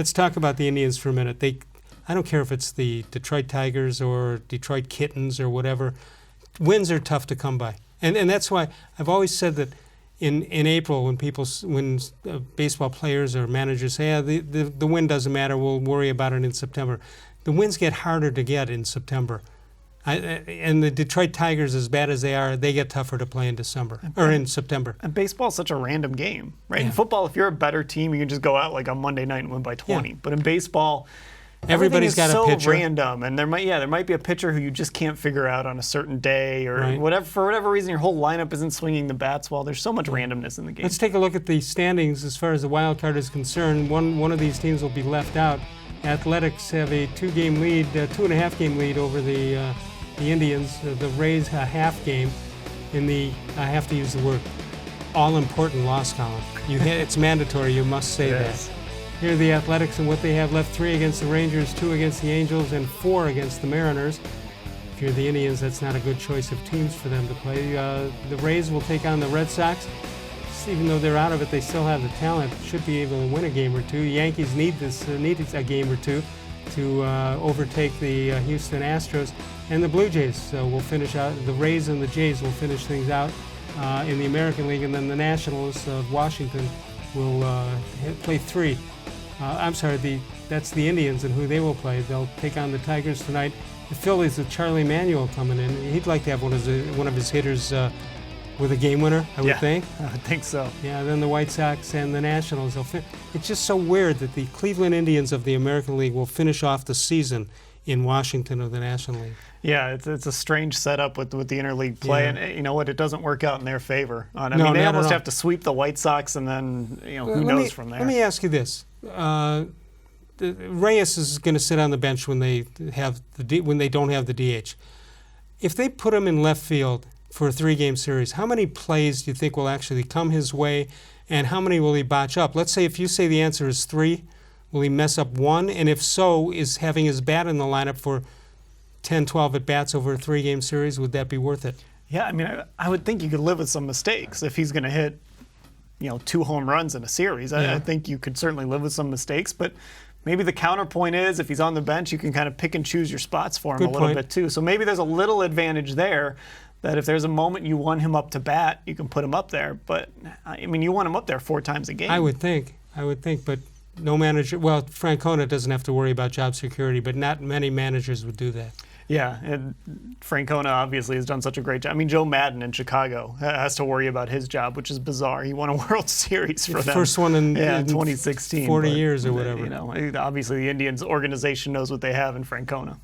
Let's talk about the Indians for a minute. I don't care if it's the Detroit Tigers or Detroit Kittens or whatever. Wins are tough to come by. And that's why I've always said that in April when baseball players or managers say, yeah, the win doesn't matter, we'll worry about it in September. The wins get harder to get in September. And the Detroit Tigers, as bad as they are, they get tougher to play in December or in September. And baseball is such a random game, right? Yeah. In football, if you're a better team, you can just go out like on Monday night and win by 20. Yeah. But in baseball, everybody's got a pitcher. So random, and there might be a pitcher who you just can't figure out on a certain day, or whatever. For whatever reason, your whole lineup isn't swinging the bats well. There's so much randomness in the game. Let's take a look at the standings as far as the wild card is concerned. One of these teams will be left out. Athletics have a 2-game lead, 2.5-game lead over the Indians. The Rays a half game in the, I have to use the word, all-important loss column. It's mandatory, you must say that. Here are the Athletics and what they have left: 3 against the Rangers, 2 against the Angels, and 4 against the Mariners. If you're the Indians, that's not a good choice of teams for them to play. The Rays will take on the Red Sox. Even though they're out of it, they still have the talent. Should be able to win a game or two. Yankees need a game or two to overtake the Houston Astros. And the Blue Jays will finish out. The Rays and the Jays will finish things out in the American League, and then the Nationals of Washington will play 3. That's the Indians and who they will play. They'll take on the Tigers tonight. The Phillies with Charlie Manuel coming in. He'd like to have one of his hitters with a game winner, I would think. I would think so. Yeah, then the White Sox and the Nationals. It's just so weird that the Cleveland Indians of the American League will finish off the season in Washington of the National League. Yeah, it's a strange setup with the interleague play, and you know what? It doesn't work out in their favor. They almost have to sweep the White Sox, and then who knows from there. Let me ask you this: Reyes is going to sit on the bench when they don't have the DH. If they put him in left field for a 3-game series, how many plays do you think will actually come his way, and how many will he botch up? Let's say if you say the answer is 3, will he mess up 1? And if so, is having his bat in the lineup for 10, 12 at-bats over a 3-game series, would that be worth it? Yeah, I would think you could live with some mistakes. If he's going to hit 2 home runs in a series, I think you could certainly live with some mistakes. But maybe the counterpoint is if he's on the bench, you can kind of pick and choose your spots for him a little bit too. So maybe there's a little advantage there, that if there's a moment you want him up to bat, you can put him up there. But, you want him up there 4 times a game. I would think, but no manager, well, Francona doesn't have to worry about job security, but not many managers would do that. Yeah, and Francona obviously has done such a great job. Joe Madden in Chicago has to worry about his job, which is bizarre. He won a World Series for them. First one in 2016. 40 years or whatever. Obviously the Indians organization knows what they have in Francona.